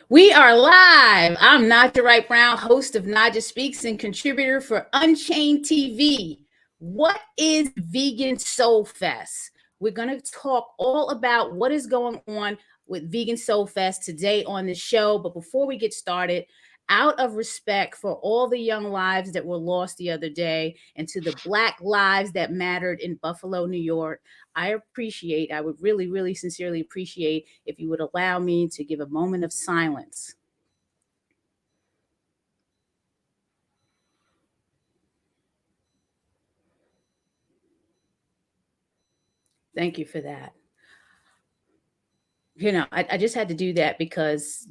We are live. I'm Naijha Brown, host of Naijha Speaks and contributor for Unchained TV. What is Vegan SoulFest? We're going to talk all about what is going on with Vegan SoulFest today on the show. But before we get started, out of respect for all the young lives that were lost the other day and to the Black lives that mattered in Buffalo, New York, I would really, really sincerely appreciate if you would allow me to give a moment of silence. Thank you for that. I just had to do that because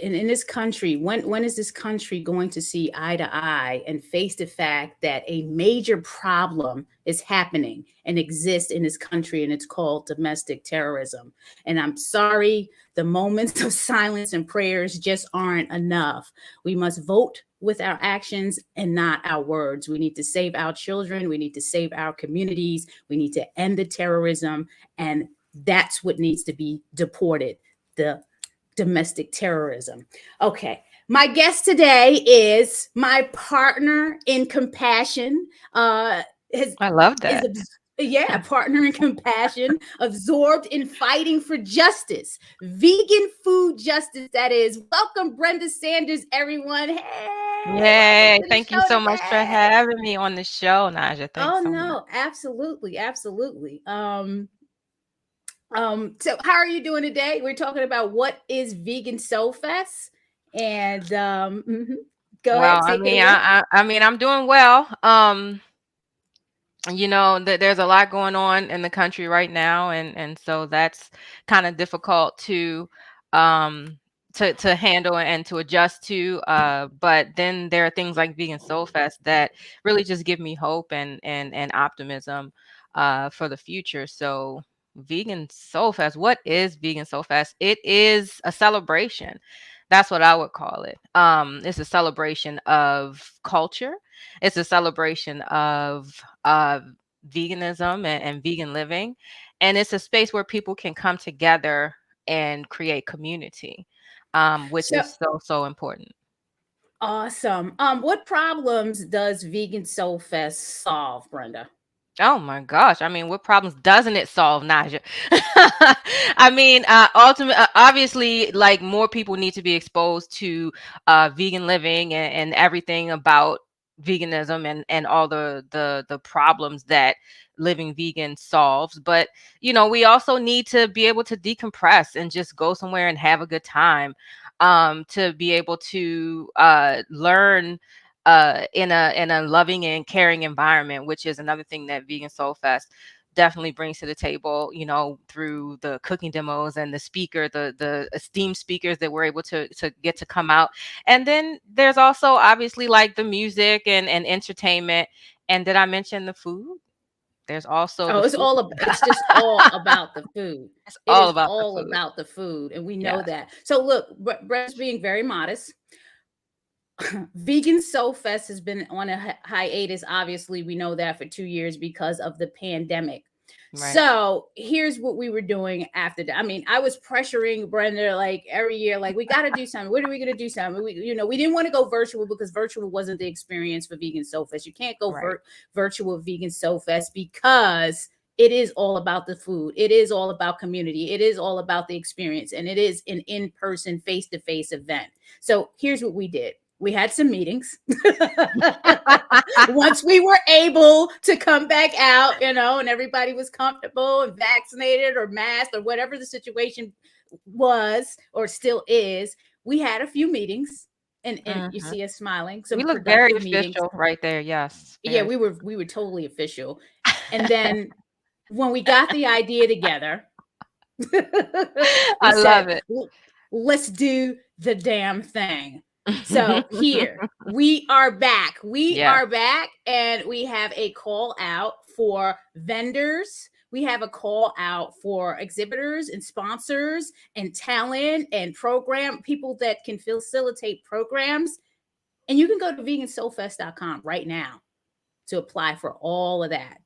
in this country, when is this country going to see eye to eye and face the fact that a major problem is happening and exists in this country, and it's called domestic terrorism? And I'm sorry, the moments of silence and prayers just aren't enough. We must vote with our actions and not our words. We need to save our children. We need to save our communities. We need to end the terrorism, and that's what needs to be deported, the domestic terrorism. Okay. My guest today is my partner in compassion. I love that. Partner in compassion, absorbed in fighting for justice, vegan food justice, that is. Welcome, Brenda Sanders, everyone. Hey, thank you so much for having me on the show, Naijha. Thanks so much. Absolutely. So how are you doing today? We're talking about what is Vegan SoulFest, and go ahead. I'm doing well. There's a lot going on in the country right now, and so that's kind of difficult to handle and to adjust to. But then there are things like Vegan SoulFest that really just give me hope and optimism for the future. So Vegan SoulFest, what is Vegan SoulFest? It is a celebration. That's what I would call it. It's a celebration of culture. It's a celebration of veganism and vegan living. And it's a space where people can come together and create community, which is so important. Awesome. What problems does Vegan SoulFest solve, Brenda? Oh my gosh. What problems doesn't it solve, Naijha? Obviously, like, more people need to be exposed to vegan living and everything about veganism and all the problems that living vegan solves. But, we also need to be able to decompress and just go somewhere and have a good time, to be able to learn in a loving and caring environment, which is another thing that Vegan SoulFest definitely brings to the table, through the cooking demos and the esteemed speakers that we're able to get to come out. And then there's also obviously like the music and entertainment. And did I mention the food? There's also it's just all about the food. It's all about the food, and we know that. So look, Brett's being very modest. Vegan SoulFest has been on a hiatus. Obviously, we know that for 2 years because of the pandemic. Right. So here's what we were doing after that. I was pressuring Brenda like every year, like, we got to do something. When are we going to do something? We didn't want to go virtual because virtual wasn't the experience for Vegan SoulFest. You can't go virtual Vegan SoulFest because it is all about the food. It is all about community. It is all about the experience. And it is an in-person, face-to-face event. So here's what we did. We had some meetings. Once we were able to come back out, and everybody was comfortable and vaccinated or masked or whatever the situation was or still is, we had a few meetings. And you see us smiling. We look very official right there. Yes. Yeah, we were totally official. And then when we got the idea together, I love it. Let's do the damn thing. So here we are back. We are back, and we have a call out for vendors. We have a call out for exhibitors and sponsors and talent and program people that can facilitate programs. And you can go to vegansoulfest.com right now to apply for all of that.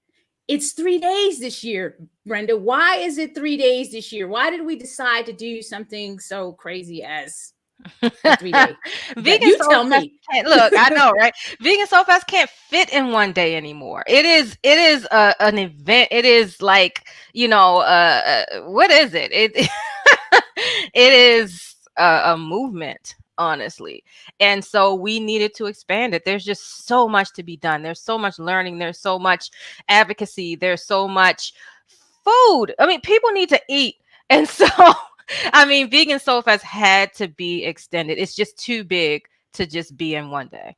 It's 3 days this year, Brenda. Why is it 3 days this year? Why did we decide to do something so crazy as for 3 days? Vegan You Soul tell Fest me. can't look. I know, right? Vegan Soul Fest can't fit in one day anymore. It is an event. It is like what is it? It it is a movement, honestly. And so we needed to expand it. There's just so much to be done. There's so much learning. There's so much advocacy. There's so much food. I mean, people need to eat. And so, I mean, Vegan Soul Fest had to be extended. It's just too big to just be in one day.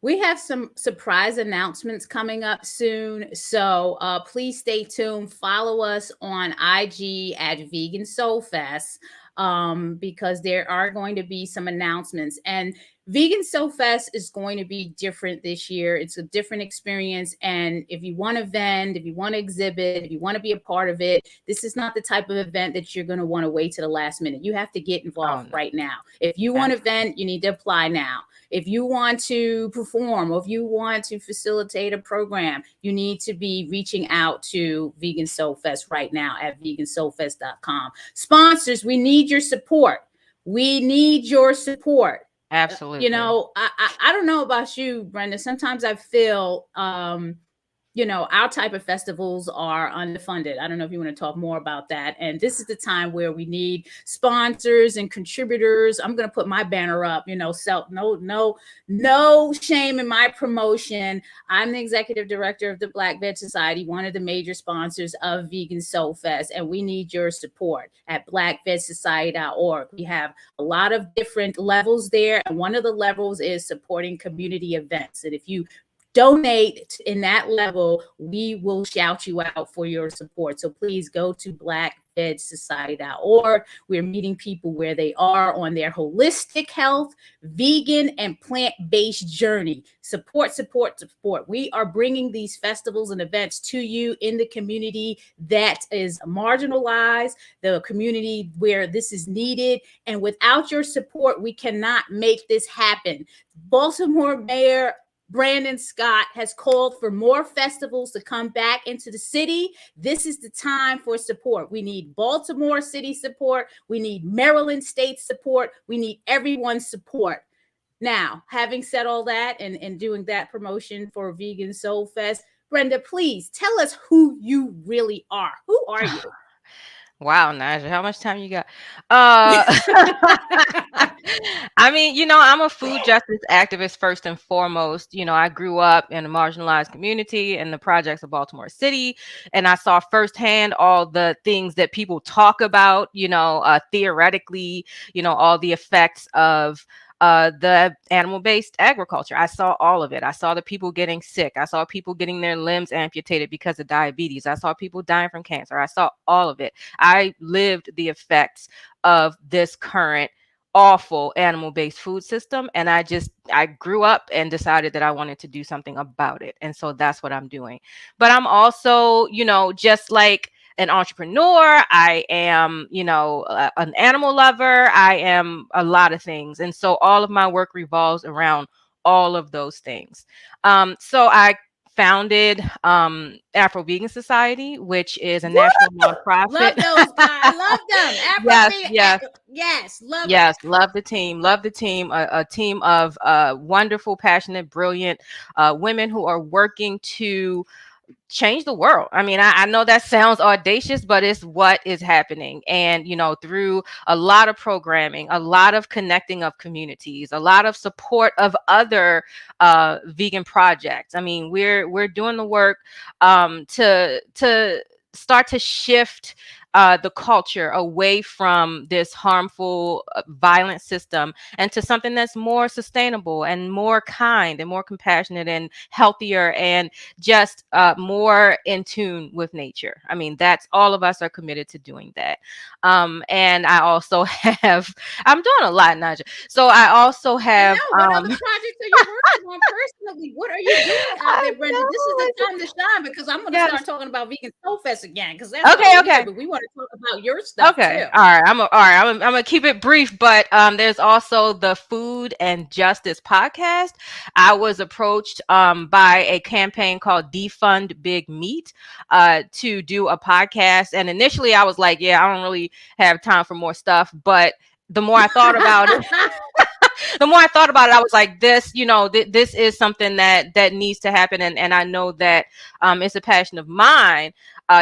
We have some surprise announcements coming up soon. So please stay tuned. Follow us on IG at Vegan Soul Fest, because there are going to be some announcements. And Vegan Soul Fest is going to be different this year. It's a different experience. And if you want to vend, if you want to exhibit, if you want to be a part of it, this is not the type of event that you're going to want to wait to the last minute. You have to get involved right now. If you want to vend, you need to apply now. If you want to perform or if you want to facilitate a program, you need to be reaching out to Vegan Soul Fest right now at vegansoulfest.com. Sponsors, we need your support. We need your support. Absolutely. I don't know about you, Brenda. Sometimes I feel our type of festivals are underfunded. I don't know if you want to talk more about that. And this is the time where we need sponsors and contributors. I'm going to put my banner up, no shame in my promotion. I'm the executive director of the Black Veg Society, one of the major sponsors of Vegan Soul Fest. And we need your support at blackvegsociety.org. We have a lot of different levels there. And one of the levels is supporting community events. And if you donate in that level, we will shout you out for your support. So please go to blackvegsociety.org. We're meeting people where they are on their holistic health, vegan, and plant-based journey. Support. We are bringing these festivals and events to you in the community that is marginalized, the community where this is needed. And without your support, we cannot make this happen. Baltimore Mayor Brandon Scott has called for more festivals to come back into the city. This is the time for support. We need Baltimore City support. We need Maryland State support. We need everyone's support. Now, having said all that and doing that promotion for Vegan Soul Fest, Brenda, please tell us who you really are. Who are you? Wow, Naijha, how much time you got? I mean, I'm a food justice activist first and foremost. I grew up in a marginalized community in the projects of Baltimore City, and I saw firsthand all the things that people talk about, theoretically, all the effects of the animal-based agriculture. I saw all of it. I saw the people getting sick. I saw people getting their limbs amputated because of diabetes. I saw people dying from cancer. I saw all of it. I lived the effects of this current awful animal-based food system, and I grew up and decided that I wanted to do something about it. And so that's what I'm doing. But I'm also, just like an entrepreneur, I am, an animal lover, I am a lot of things. And so all of my work revolves around all of those things. So I founded Afro-Vegan Society, which is a national nonprofit. Love those guys. I love them. Yes, love it. Love the team. Love the team. A team of wonderful, passionate, brilliant women who are working to change the world. I mean, I know that sounds audacious, but it's what is happening. And, through a lot of programming, a lot of connecting of communities, a lot of support of other vegan projects. I mean, we're doing the work to start to shift the culture away from this harmful, violent system and to something that's more sustainable and more kind and more compassionate and healthier and just more in tune with nature. I mean, that's all of us are committed to doing that. And I also have, I'm doing a lot, Naijha. So I also have. What other projects are you working on personally? What are you doing out there, Brenda? This is the time to shine because I'm going to start talking about Vegan Soul Fest again because that's okay. But we want to talk about your stuff too. All right. I'm gonna keep it brief, but there's also the Food and Justice podcast. I was approached by a campaign called Defund Big Meat to do a podcast, and initially I was like, yeah, I don't really have time for more stuff, but the more I thought about it, the more I thought about it, I was like, this, this is something that needs to happen. And I know that it's a passion of mine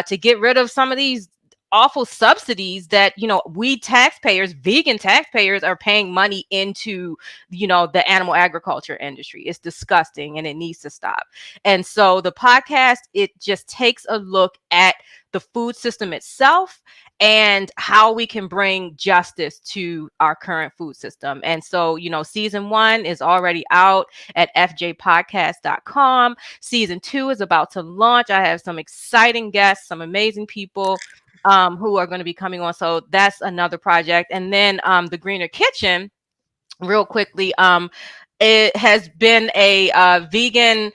to get rid of some of these awful subsidies that, we taxpayers, vegan taxpayers, are paying money into, the animal agriculture industry. It's disgusting and it needs to stop. And so the podcast, it just takes a look at the food system itself and how we can bring justice to our current food system. And so, season 1 is already out at fjpodcast.com. Season 2 is about to launch. I have some exciting guests, some amazing people who are going to be coming on. So that's another project. And then the Greener Kitchen, real quickly, it has been a vegan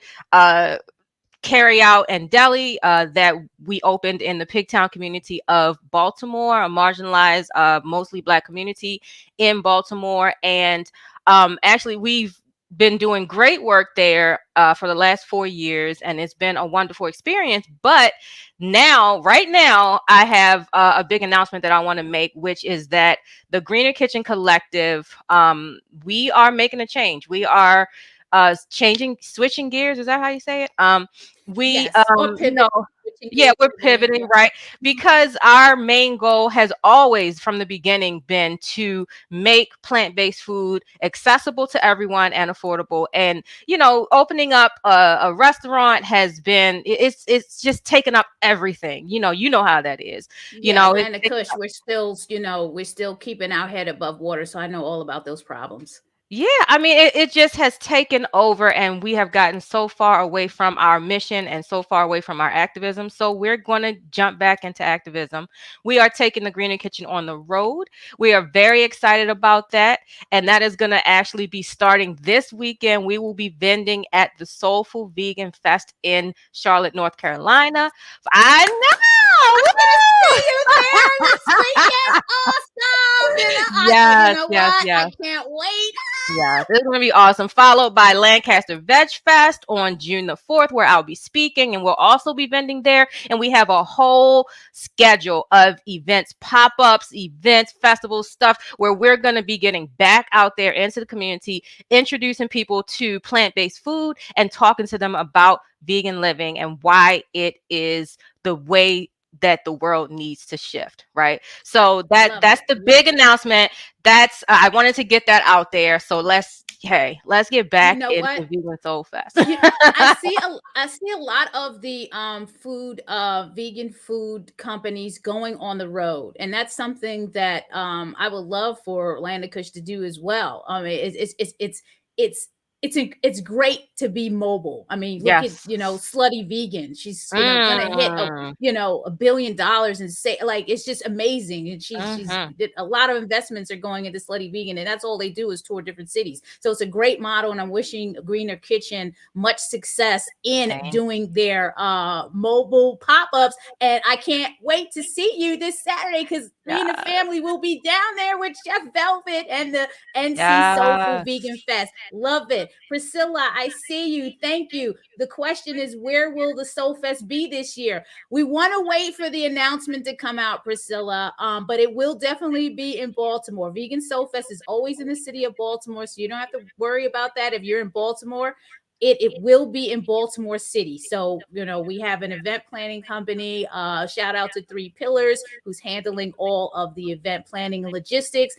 carry out and deli that we opened in the Pigtown community of Baltimore, a marginalized, mostly Black community in Baltimore. And actually, we've been doing great work there for the last 4 years, and it's been a wonderful experience. But right now, I have a big announcement that I want to make, which is that the Greener Kitchen Collective, we are making a change. We are switching gears. Is that how you say it? Yes, or pivot. We're pivoting, right? Because our main goal has always from the beginning been to make plant-based food accessible to everyone and affordable. And, opening up a restaurant has been, it's just taken up everything. You know how that is. And the Kush, we're still keeping our head above water. So I know all about those problems. Yeah, I mean, it just has taken over, and we have gotten so far away from our mission and so far away from our activism. So we're going to jump back into activism. We are taking the Greener Kitchen on the road. We are very excited about that. And that is going to actually be starting this weekend. We will be vending at the Soulful Vegan Fest in Charlotte, North Carolina. I know! I'm going to see you there this weekend. Awesome! Yes. I can't wait. Yeah, this is going to be awesome. Followed by Lancaster Veg Fest on June the 4th, where I'll be speaking, and we'll also be vending there. And we have a whole schedule of events, pop-ups, events, festivals, stuff where we're going to be getting back out there into the community, introducing people to plant-based food and talking to them about vegan living and why it is the way that the world needs to shift, right? So that's the big announcement. That's I wanted to get that out there. So let's get back into Vegan SoulFest. I see a lot of the vegan food companies going on the road, and that's something that I would love for Land of Kush to do as well. It's great to be mobile. I mean, look at Slutty Vegan. She's gonna hit $1 billion and say, like, it's just amazing. And she's a lot of investments are going into Slutty Vegan, and that's all they do is tour different cities. So it's a great model, and I'm wishing Greener Kitchen much success in doing their mobile pop-ups. And I can't wait to see you this Saturday, because me and the family will be down there with Chef Velvet and the NC Soulful Vegan Fest. Love it. Priscilla, I see you. Thank you. The question is, where will the SoulFest be this year? We want to wait for the announcement to come out, Priscilla, but it will definitely be in Baltimore. Vegan SoulFest is always in the city of Baltimore, so you don't have to worry about that if you're in Baltimore. It will be in Baltimore City. So, we have an event planning company. Shout out to 3 Pillars, who's handling all of the event planning and logistics.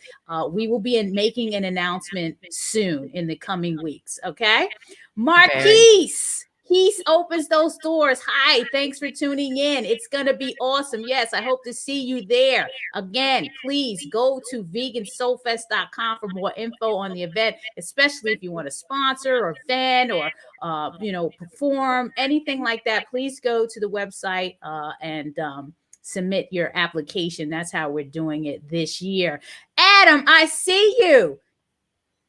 We will be making an announcement soon in the coming weeks. Okay. Marquise. Peace opens those doors. Hi, thanks for tuning in. It's going to be awesome. Yes, I hope to see you there. Again, please go to vegansoulfest.com for more info on the event, especially if you want to sponsor or fan or, perform, anything like that. Please go to the website and submit your application. That's how we're doing it this year. Adam, I see you.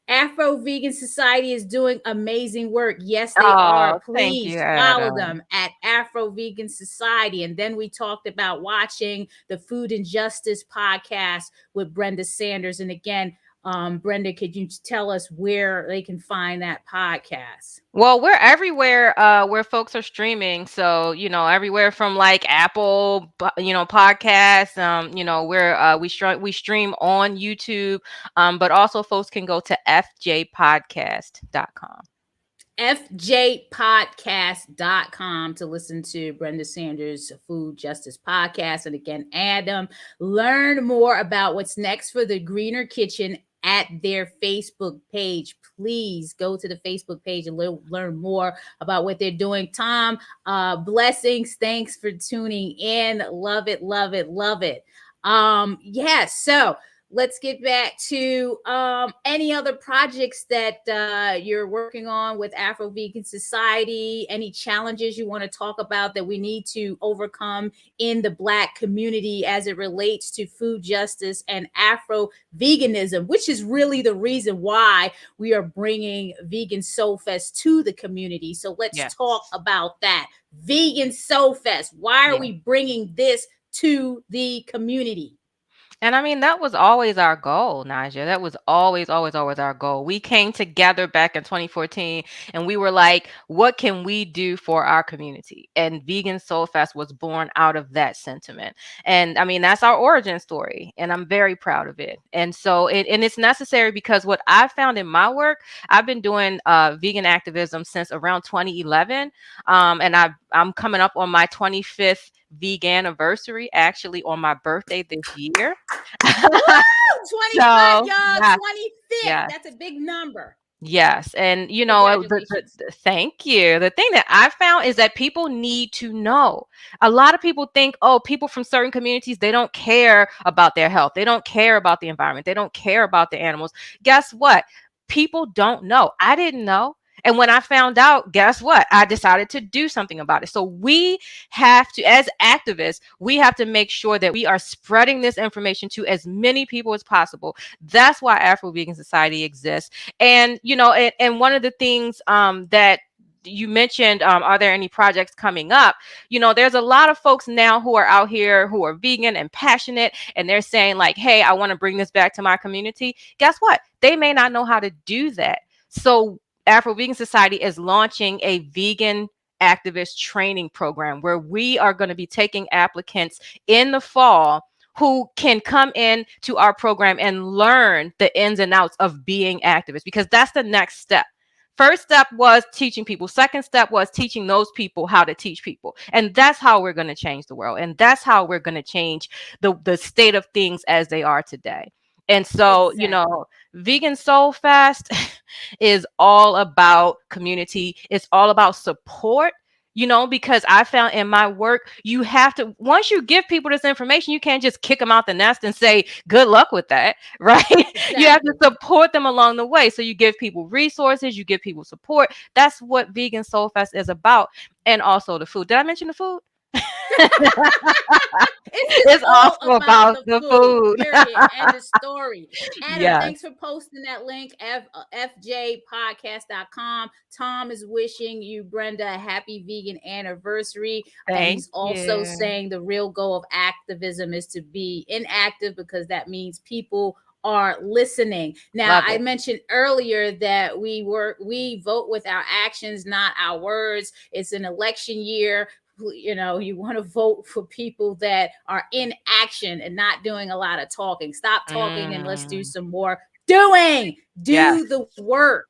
Afro-Vegan Society is doing amazing work. Yes, they are. Please follow them at Afro-Vegan Society. And then we talked about watching the Food and Justice podcast with Brenda Sanders. And again, Brenda, could you tell us where they can find that podcast? Well, we're everywhere where folks are streaming. So, everywhere from like Apple, podcasts. We stream on YouTube, but also folks can go to fjpodcast.com. fjpodcast.com to listen to Brenda Sanders' Food Justice Podcast. And again, Adam, learn more about what's next for the Greener Kitchen at their Facebook page. Please go to the Facebook page and learn more about what they're doing. Tom, blessings. Thanks for tuning in. Love it, love it, love it. So let's get back to any other projects that you're working on with Afro-Vegan Society, any challenges you want to talk about that we need to overcome in the Black community as it relates to food justice and Afro-Veganism, which is really the reason why we are bringing Vegan SoulFest to the community. So let's talk about that. Vegan SoulFest. Why are we bringing this to the community? And I mean, that was always our goal, Naijha. That was always, always, always our goal. We came together back in 2014 and we were like, what can we do for our community? And Vegan SoulFest was born out of that sentiment. And I mean, that's our origin story. And I'm very proud of it. And so it's necessary because what I found in my work, I've been doing vegan activism since around 2011. And I'm coming up on my 25th vegan anniversary actually on my birthday this year. Woo! 25, y'all. Yes. 25th. Yes. That's a big number. Yes. And, thank you. The thing that I found is that people need to know. A lot of people think, people from certain communities, they don't care about their health. They don't care about the environment. They don't care about the animals. Guess what? People don't know. I didn't know. And when I found out, guess what? I decided to do something about it. So we have to, as activists, we have to make sure that we are spreading this information to as many people as possible. That's why Afro-Vegan Society exists. And, and one of the things that you mentioned, are there any projects coming up? There's a lot of folks now who are out here who are vegan and passionate, and they're saying like, hey, I want to bring this back to my community. Guess what? They may not know how to do that. So Afro-Vegan Society is launching a vegan activist training program where we are going to be taking applicants in the fall who can come in to our program and learn the ins and outs of being activists, because that's the next step. First step was teaching people. Second step was teaching those people how to teach people. And that's how we're going to change the world. And that's how we're going to change the state of things as they are today. And so, Vegan SoulFest is all about community. It's all about support, because I found in my work, you have to, once you give people this information, you can't just kick them out the nest and say, good luck with that, right? Exactly. You have to support them along the way. So you give people resources, you give people support. That's what Vegan SoulFest is about. And also the food. Did I mention the food? It's also about the food. Period. And the story. Adam, thanks for posting that link, fjpodcast.com. Tom is wishing you, Brenda, a happy vegan anniversary. And he's also saying the real goal of activism is to be inactive, because that means people are listening. Now, I mentioned earlier that we vote with our actions, not our words. It's an election year. You want to vote for people that are in action and not doing a lot of talking. Stop talking and let's do some more doing. Do the work.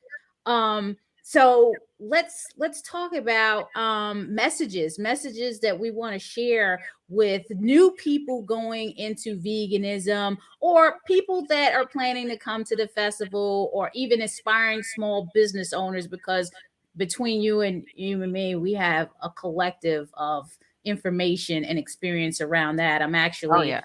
So let's talk about messages that we want to share with new people going into veganism, or people that are planning to come to the festival, or even aspiring small business owners, because between you and me, we have a collective of information and experience around that. I'm actually,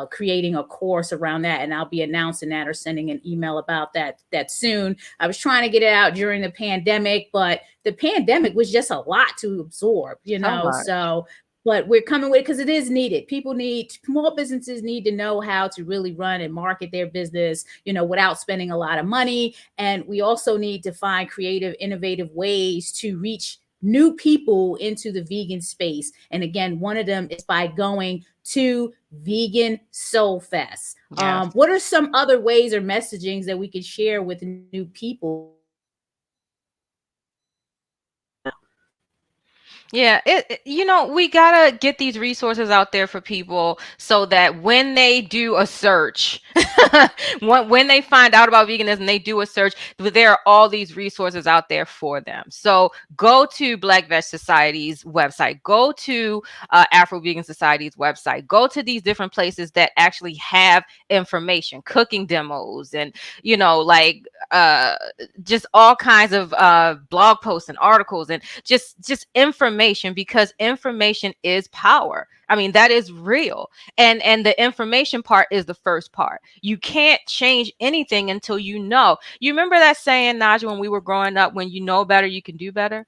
creating a course around that, and I'll be announcing that or sending an email about that soon. I was trying to get it out during the pandemic, but the pandemic was just a lot to absorb, so. But we're coming with it because it is needed. Small businesses need to know how to really run and market their business, without spending a lot of money. And we also need to find creative, innovative ways to reach new people into the vegan space. And again, one of them is by going to Vegan SoulFest. Yes. What are some other ways or messagings that we could share with new people Yeah, we gotta get these resources out there for people so that when they do a search, when they find out about veganism, they do a search, there are all these resources out there for them. So go to Black Veg Society's website, go to Afro-Vegan Society's website, go to these different places that actually have information, cooking demos, and, like, just all kinds of blog posts and articles, and just information, because information is power. I mean, that is real. And the information part is the first part. You can't change anything until you know. You remember that saying, Naijha, when we were growing up, when you know better, you can do better?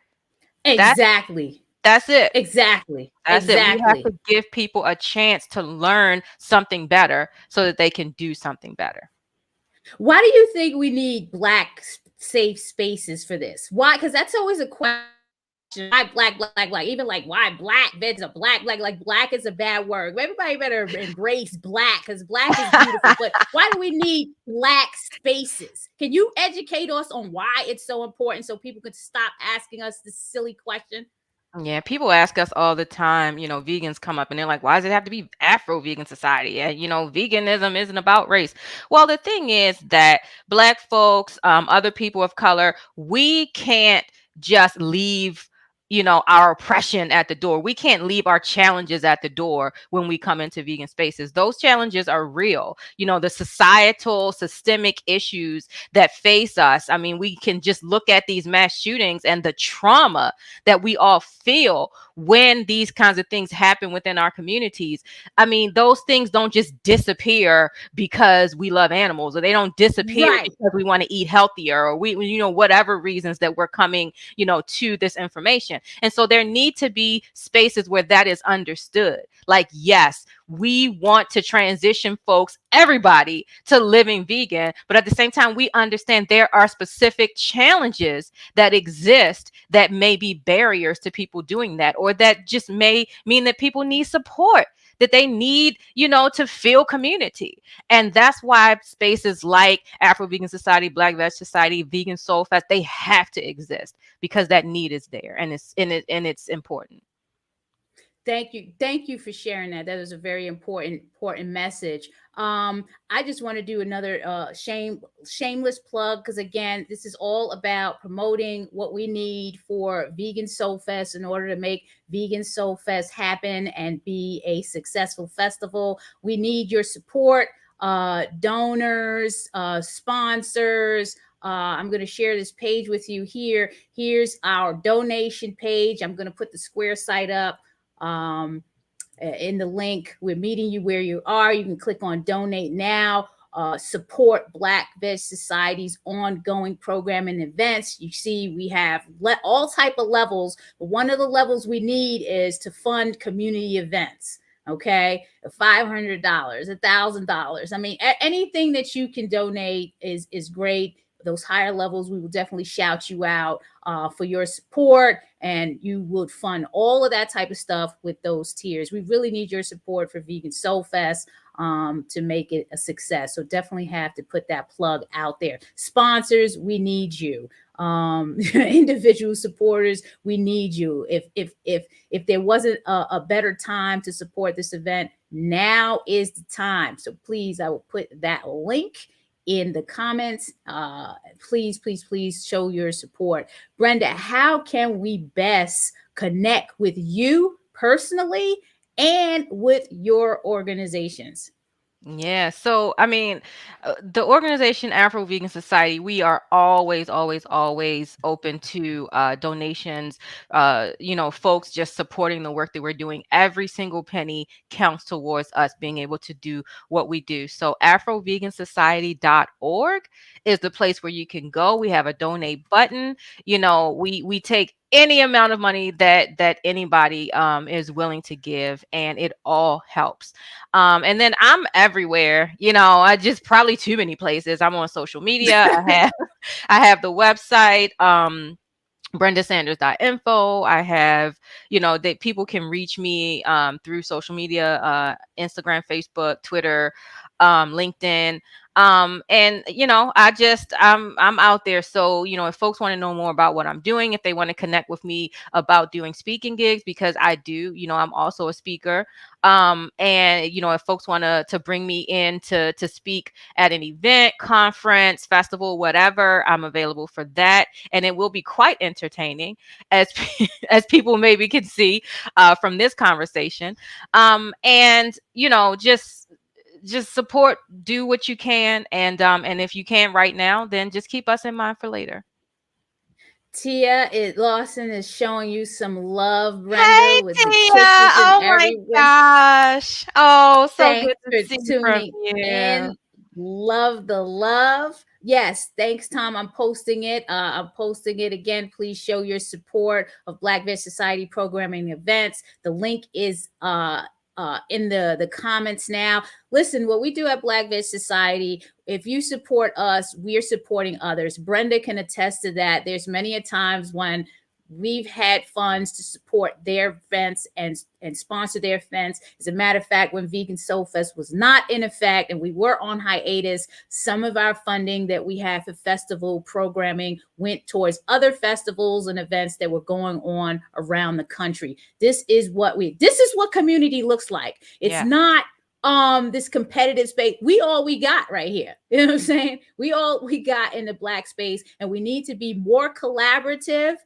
That exactly that's it. exactly That's it. We have exactly to give people a chance to learn something better so that they can do something better. Why do you think we need black safe spaces for this? Why? Because that's always a question. Why black? Even like why black vets are black? Like black is a bad word. Everybody better embrace black because black is beautiful. But why do we need black spaces? Can you educate us on why it's so important so people can stop asking us this silly question? Yeah, people ask us all the time, vegans come up and they're like, why does it have to be Afro-Vegan society? And, veganism isn't about race. Well, the thing is that Black folks, other people of color, we can't just leave, our oppression at the door. We can't leave our challenges at the door when we come into vegan spaces. Those challenges are real. The societal, systemic issues that face us. I mean, we can just look at these mass shootings and the trauma that we all feel when these kinds of things happen within our communities. I mean, those things don't just disappear because we love animals, or they don't disappear Right. because we want to eat healthier, or we, whatever reasons that we're coming, to this information. And so there need to be spaces where that is understood. Like, yes, we want to transition folks, everybody, to living vegan, but at the same time, we understand there are specific challenges that exist that may be barriers to people doing that, or that just may mean that people need support, that they need, to feel community. And that's why spaces like Afro-Vegan Society, Black Veg Society, Vegan SoulFest, they have to exist because that need is there, and it's important. Thank you for sharing that. That is a very important message. I just want to do another shameless plug, because again, this is all about promoting what we need for Vegan Soul Fest in order to make Vegan Soul Fest happen and be a successful festival. We need your support, donors, sponsors. I'm going to share this page with you here. Here's our donation page. I'm going to put the Square site up in the link. We're meeting you where you are. You can click on donate now. Support Black Veg Society's ongoing program and events. You see, we have all type of levels, but one of the levels we need is to fund community events. Okay, $500, $1,000. I mean, anything that you can donate is great. Those higher levels, we will definitely shout you out for your support, and you would fund all of that type of stuff with those tiers. We really need your support for Vegan Soul Fest to make it a success. So definitely have to put that plug out there. Sponsors, we need you. Individual supporters, we need you. If there wasn't a better time to support this event, now is the time. So please, I will put that link in the comments. Please show your support. Brenda, how can we best connect with you personally and with your organizations? Yeah. So, I mean, the organization Afro-Vegan Society, we are always, always, always open to donations. Folks just supporting the work that we're doing. Every single penny counts towards us being able to do what we do. So, afrovegansociety.org is the place where you can go. We have a donate button. We take any amount of money that anybody is willing to give, and it all helps. And then I'm everywhere. I just probably too many places. I'm on social media. I have the website. BrendaSanders.info. I have, that people can reach me through social media, Instagram, Facebook, Twitter, LinkedIn. And I'm out there. So, if folks want to know more about what I'm doing, if they want to connect with me about doing speaking gigs, because I do, I'm also a speaker. And if folks want to bring me in to speak at an event, conference, festival, whatever, I'm available for that. And it will be quite entertaining, as as people maybe can see from this conversation. And just support, do what you can, and if you can't right now, then just keep us in mind for later. Lawson is showing you some love, Hey, Brenda, with the Tia. kisses and Oh my everything. gosh. Oh, so Thanks good to for see from tuning you. in. Love the love. Yes, thanks, Tom. I'm posting it. I'm posting it again. Please show your support of Black Veg Society programming events. The link is in the comments now. Listen, what we do at Black Veg Society, if you support us, we're supporting others. Brenda can attest to that. There's many a times when we've had funds to support their events and sponsor their events. As a matter of fact, when Vegan SoulFest was not in effect and we were on hiatus, some of our funding that we had for festival programming went towards other festivals and events that were going on around the country. This is what community looks like. It's Yeah. not this competitive space. We got right here. You know what I'm saying? We got in the Black space, and we need to be more collaborative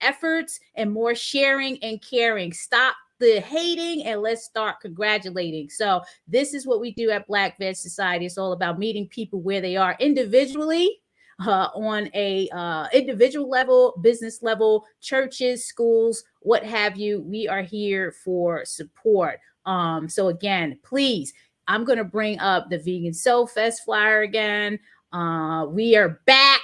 efforts, and more sharing and caring. Stop the hating and let's start congratulating. So this is what we do at Black Veg Society. It's all about meeting people where they are individually, on a individual level, business level, churches, schools, what have you. We are here for support. So again, please, I'm going to bring up the Vegan SoulFest flyer again. We are back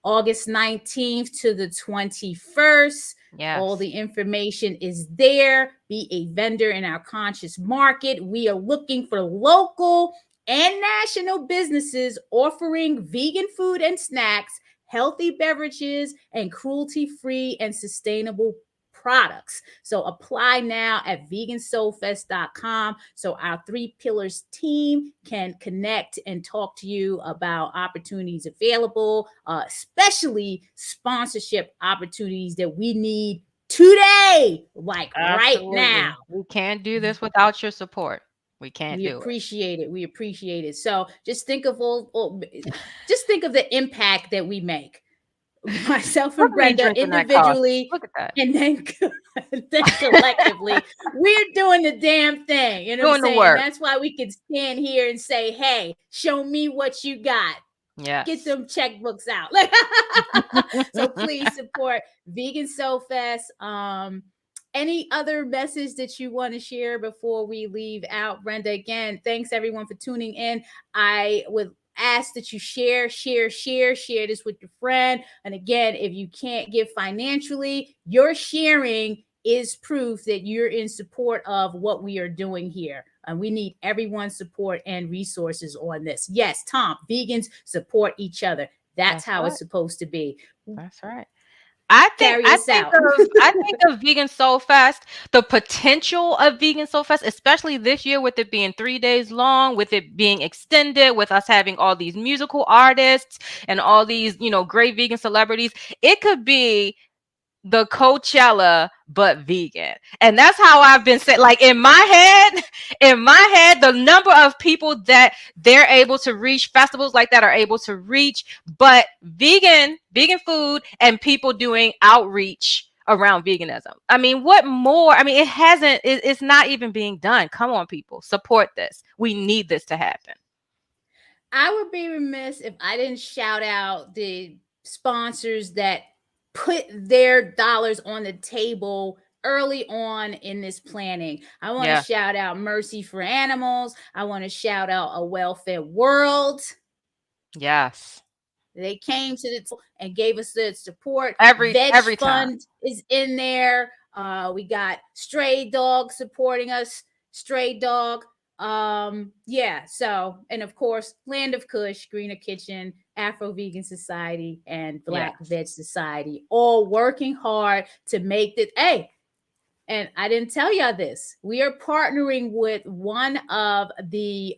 August 19th to the 21st. All Yes. the information is there. Be a vendor in our conscious market. We are looking for local and national businesses offering vegan food and snacks, healthy beverages, and cruelty-free and sustainable products. So apply now at vegansoulfest.com so our 3 Pillars team can connect and talk to you about opportunities available, especially sponsorship opportunities that we need today, like right now. Absolutely. We can't do this without your support. We can't We do it. appreciate it. We appreciate it. So just think of just think of the impact that we make, myself Look and at me Brenda drinking that coffee. individually, Look at that. and then collectively, we're doing the damn thing. You know what I'm Doing the saying? And work. that's why we can stand here and say, "Hey, show me what you got. Get Yes. them checkbooks out." So please support Vegan Soul Fest. Any other message that you want to share before we leave out, Brenda? Again, thanks everyone for tuning in. I would ask that you share this with your friend. And again, if you can't give financially, your sharing is proof that you're in support of what we are doing here. And we need everyone's support and resources on this. Yes, Tom, vegans support each other. That's how right. it's supposed to be. That's right. I think Carry I us think out. of I think of Vegan Soul Fest, the potential of Vegan Soul Fest, especially this year with it being 3 days long, with it being extended, with us having all these musical artists and all these, great vegan celebrities. It could be the Coachella but vegan. And that's how I've been saying, like in my head, the number of people that they're able to reach, festivals like that are able to reach, but vegan food and people doing outreach around veganism. I mean, what more? I mean, it's not even being done. Come on, people, support this. We need this to happen. I would be remiss if I didn't shout out the sponsors that put their dollars on the table early on in this planning. I want to Yeah. shout out Mercy for Animals. I want to shout out A Well-Fed World. Yes. They came to the and gave us the support. Every Veg time. Fund is in there. We got Stray Dog supporting us. Stray Dog. Yeah, so, and of course, Land of Kush, Greener Kitchen, Afro-Vegan Society, and Black Yes. Veg Society, all working hard to make this. Hey, and I didn't tell y'all this. We are partnering with one of the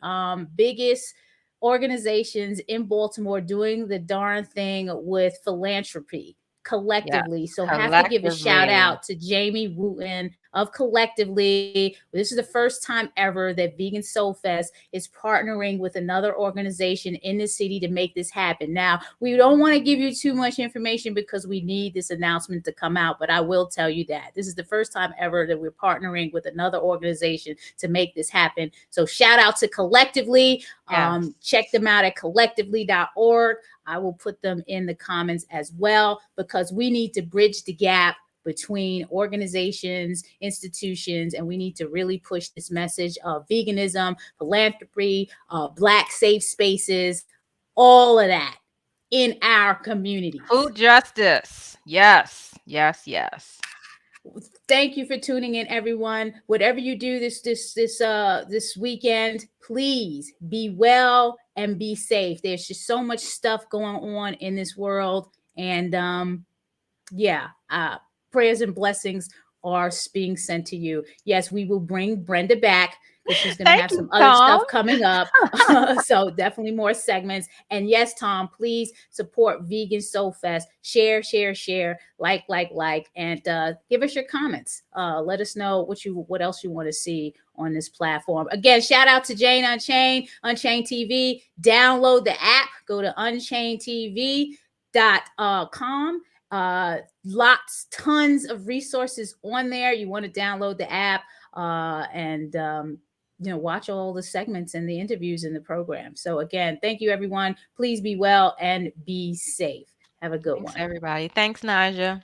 biggest organizations in Baltimore doing the darn thing with philanthropy Yes. collectively. So have to give a shout Collectively. out to Jamie Wooten of Collectively. This is the first time ever that Vegan SoulFest is partnering with another organization in the city to make this happen. Now, we don't want to give you too much information because we need this announcement to come out, but I will tell you that this is the first time ever that we're partnering with another organization to make this happen. So shout out to Collectively. Yes. Check them out at collectively.org. I will put them in the comments as well because we need to bridge the gap between organizations, institutions, and we need to really push this message of veganism, philanthropy, Black safe spaces, all of that in our communities. Food justice. Yes. Yes. Yes. Thank you for tuning in, everyone. Whatever you do this weekend, please be well and be safe. There's just so much stuff going on in this world, and yeah, prayers and blessings are being sent to you. Yes, we will bring Brenda back because she's going to Thank have some you, other Tom. stuff coming up. So definitely more segments. And yes, Tom, please support Vegan SoulFest. Share, like, and give us your comments. Let us know what else you want to see on this platform. Again, shout out to Jane Unchained TV. Download the app. Go to unchainedtv.com. Tons of resources on there. You want to download the app and watch all the segments and the interviews in the program. So again, thank you, everyone. Please be well and be safe. Have a good Thanks, one. everybody. Thanks, Naijha.